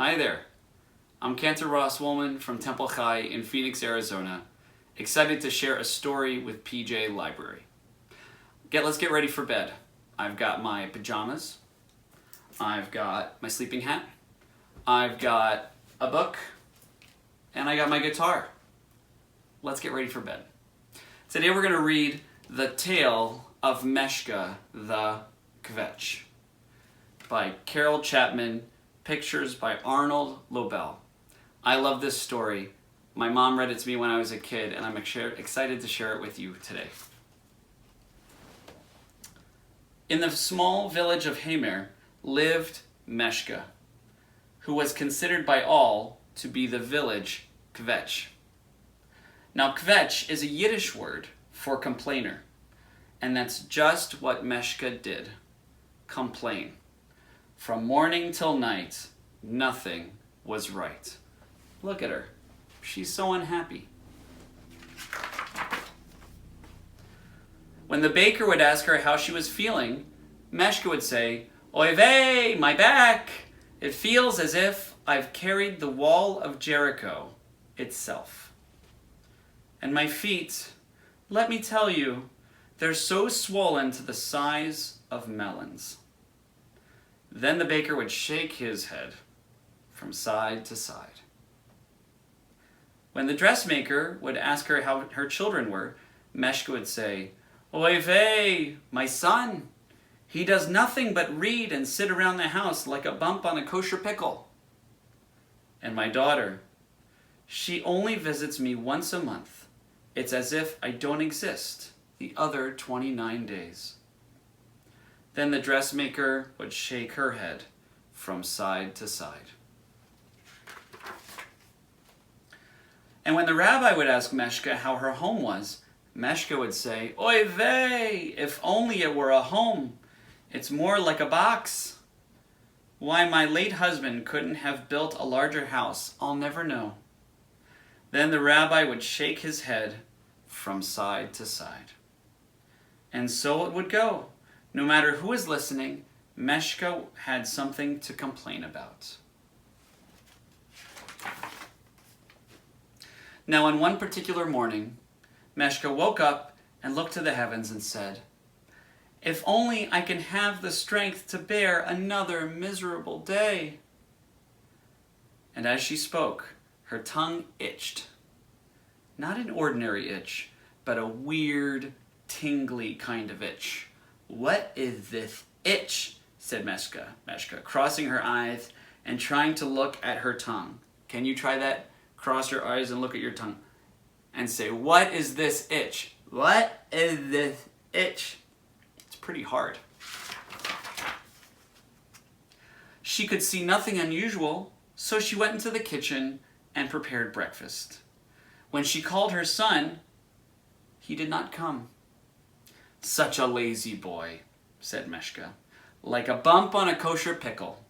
Hi there. I'm Cantor Wolman from Temple High in Phoenix, Arizona. Excited to share a story with PJ Library. Let's get ready for bed. I've got my pajamas. I've got my sleeping hat. I've got a book. And I got my guitar. Let's get ready for bed. Today we're going to read The Tale of Meshka the Kvetch by Carol Chapman, pictures by Arnold Lobel. I love this story. My mom read it to me when I was a kid, and I'm excited to share it with you today. In the small village of Hamer lived Meshka, who was considered by all to be the village Kvetch. Now, Kvetch is a Yiddish word for complainer, and that's just what Meshka did. Complain. From morning till night, nothing was right. Look at her. She's so unhappy. When the baker would ask her how she was feeling, Meshka would say, "Oy vey, my back! It feels as if I've carried the wall of Jericho itself. And my feet, let me tell you, they're so swollen to the size of melons." Then the baker would shake his head from side to side. When the dressmaker would ask her how her children were, Meshka would say, "Oy vey, my son, he does nothing but read and sit around the house like a bump on a kosher pickle. And my daughter, she only visits me once a month. It's as if I don't exist the other 29 days. Then the dressmaker would shake her head from side to side. And when the rabbi would ask Meshka how her home was, Meshka would say, "Oy vey, if only it were a home. It's more like a box. Why my late husband couldn't have built a larger house, I'll never know." Then the rabbi would shake his head from side to side. And so it would go. No matter who was listening, Meshka had something to complain about. Now, on one particular morning, Meshka woke up and looked to the heavens and said, "If only I can have the strength to bear another miserable day." And as she spoke, her tongue itched. Not an ordinary itch, but a weird, tingly kind of itch. "What is this itch?" said Meshka, crossing her eyes and trying to look at her tongue. Can you try that? Cross your eyes and look at your tongue and say, "What is this itch? What is this itch?" It's pretty hard. She could see nothing unusual, so she went into the kitchen and prepared breakfast. When she called her son, he did not come. "Such a lazy boy," said Meshka, "like a bump on a kosher pickle."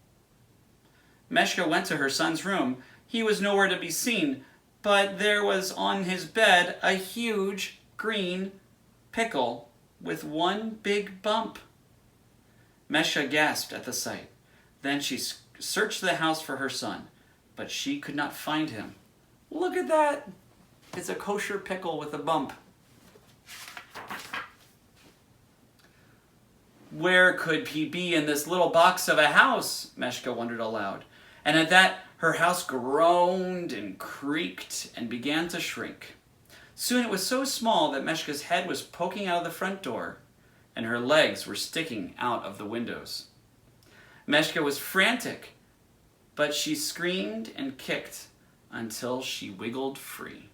Meshka went to her son's room. He was nowhere to be seen, but there was on his bed a huge green pickle with one big bump. Meshka gasped at the sight. Then she searched the house for her son, but she could not find him. "Look at that! It's a kosher pickle with a bump." Where could he be in this little box of a house? Meshka wondered aloud. And at that, her house groaned and creaked and began to shrink. Soon it was so small that Meshka's head was poking out of the front door, and her legs were sticking out of the windows. Meshka was frantic, but she screamed and kicked until she wiggled free.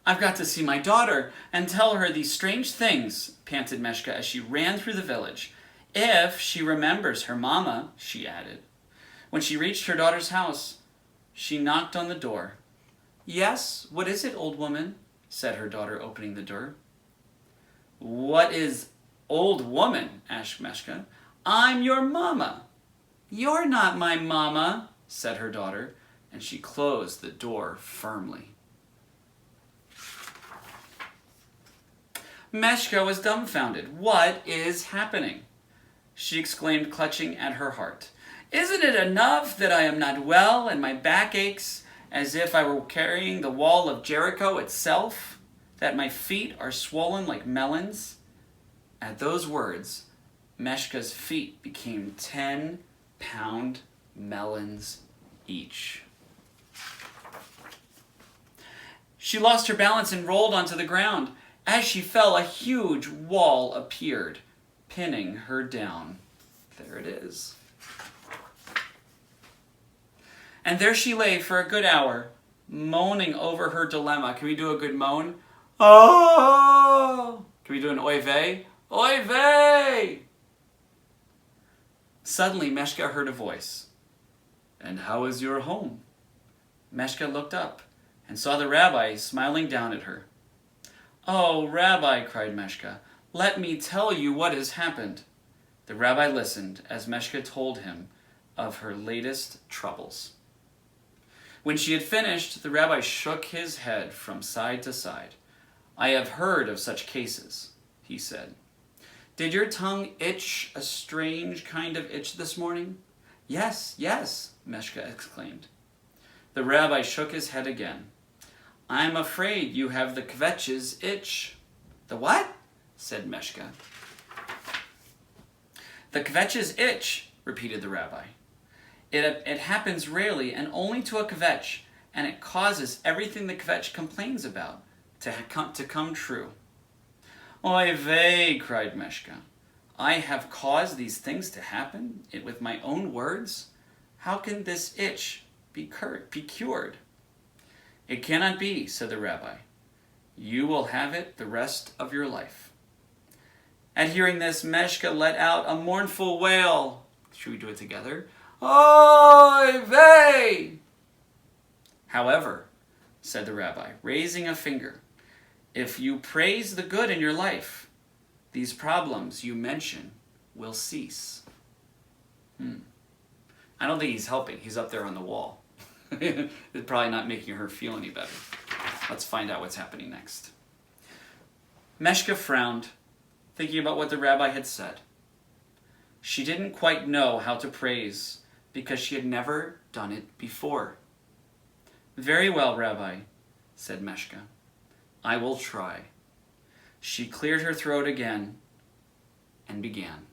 "I've got to see my daughter and tell her these strange things," panted Meshka as she ran through the village. "If she remembers her mama," she added. When she reached her daughter's house, she knocked on the door. "Yes, what is it, old woman?" said her daughter, opening the door. "What is old woman?" asked Meshka. "I'm your mama." "You're not my mama," said her daughter, and she closed the door firmly. Meshka was dumbfounded. What is happening? she exclaimed, clutching at her heart. Isn't it enough that I am not well and my back aches as if I were carrying the wall of Jericho itself, that my feet are swollen like melons? At those words, Meshka's feet became 10-pound melons each. She lost her balance and rolled onto the ground. As she fell, a huge wall appeared, pinning her down. There it is. And there she lay for a good hour, moaning over her dilemma. Can we do a good moan? Oh! Can we do an oy vey? Oy vey! Suddenly, Meshka heard a voice. And how is your home? Meshka looked up and saw the rabbi smiling down at her. Oh, Rabbi, cried Meshka, let me tell you what has happened. The rabbi listened as Meshka told him of her latest troubles. When she had finished, the rabbi shook his head from side to side. I have heard of such cases, he said. Did your tongue itch a strange kind of itch this morning? Yes, yes, Meshka exclaimed. The rabbi shook his head again. I'm afraid you have the Kvetch's itch. The what? Said Meshka. The Kvetch's itch, repeated the rabbi. It happens rarely and only to a Kvetch, and it causes everything the Kvetch complains about to come true. Oy vey, cried Meshka. I have caused these things to happen with my own words? How can this itch be cured? It cannot be, said the rabbi. You will have it the rest of your life. At hearing this, Meshka let out a mournful wail. Should we do it together? Oy vey! However, said the rabbi, raising a finger, if you praise the good in your life, these problems you mention will cease. I don't think he's helping. He's up there on the wall. It's probably not making her feel any better. Let's find out what's happening next. Meshka frowned, thinking about what the rabbi had said. She didn't quite know how to praise because she had never done it before. Very well, Rabbi, said Meshka. I will try. She cleared her throat again and began.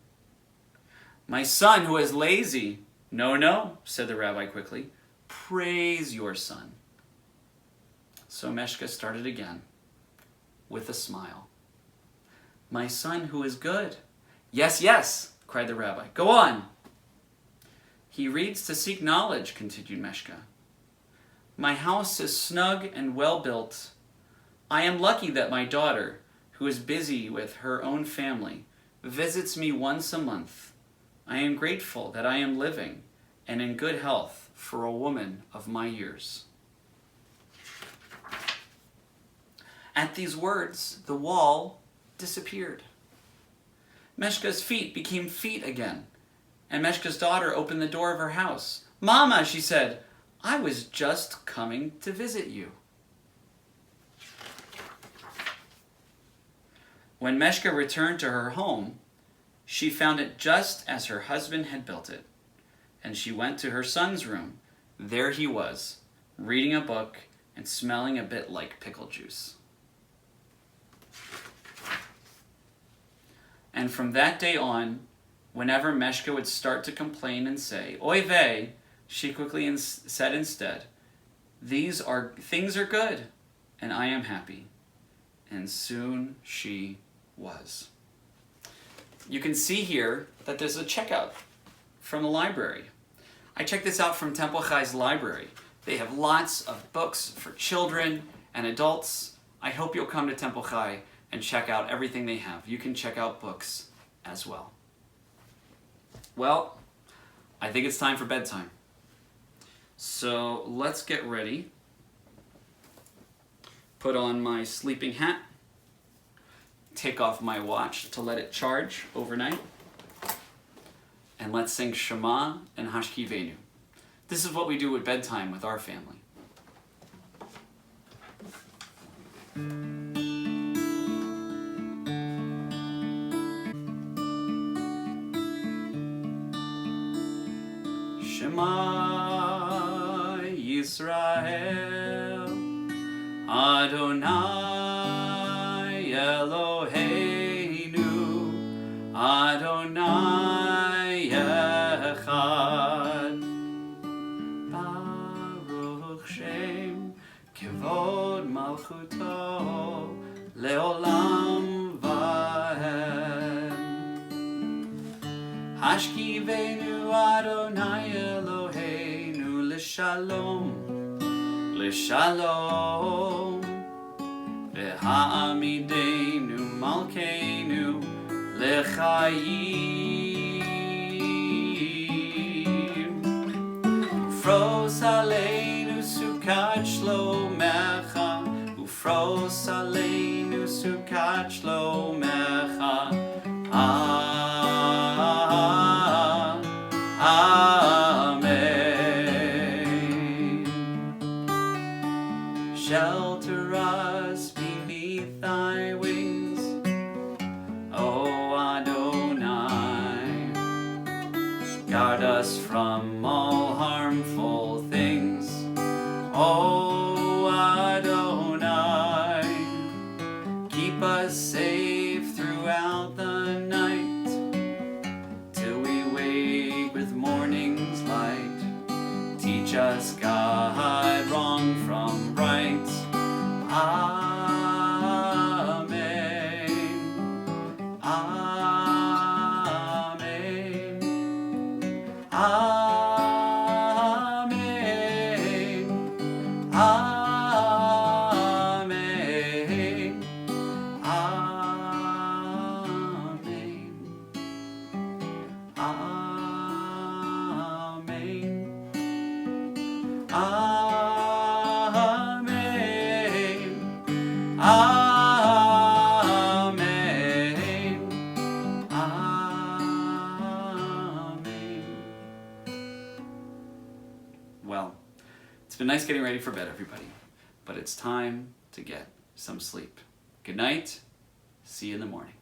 My son who is lazy. No, no, said the rabbi quickly. Praise your son. So Meshka started again with a smile. My son who is good. Yes, yes, cried the rabbi. Go on. He reads to seek knowledge, continued Meshka. My house is snug and well built. I am lucky that my daughter, who is busy with her own family, visits me once a month. I am grateful that I am living and in good health for a woman of my years. At these words, the wall disappeared. Meshka's feet became feet again, and Meshka's daughter opened the door of her house. Mama, she said, I was just coming to visit you. When Meshka returned to her home, she found it just as her husband had built it, and she went to her son's room. There he was, reading a book and smelling a bit like pickle juice. And from that day on, whenever Meshka would start to complain and say, Oy vey, she quickly said instead, things are good, and I am happy. And soon she was. You can see here that there's a checkout from the library. I checked this out from Temple Chai's library. They have lots of books for children and adults. I hope you'll come to Temple Chai and check out everything they have. You can check out books as well. Well, I think it's time for bedtime. So let's get ready. Put on my sleeping hat. Take off my watch to let it charge overnight. And let's sing Shema and Hashkivenu. This is what we do at bedtime with our family. Shema Yisrael, Adonai Eloheinu, Adonai Echad. Baruch Shem Kevod Malchuto Leolam Vahem. Hashkivenu Adonai Eloheinu L'Shalom, L'Shalom. V'ha'amidenu Malkeinu L'Chaim. Ufros Aleinu Sukat Shlomecha, Ufros Aleinu Sukat Shlomecha. Amen. Shelter us beneath thy wings, O Adonai. Guard us from all harmful things, O Adonai. Keep us safe throughout the night, till we wake with morning's light. Teach us, God, wrong from right. Amen. Amen. Amen. Amen. Amen. Amen. Amen. Amen. Amen. Well, it's been nice getting ready for bed, everybody, but it's time to get some sleep. Good night. See you in the morning.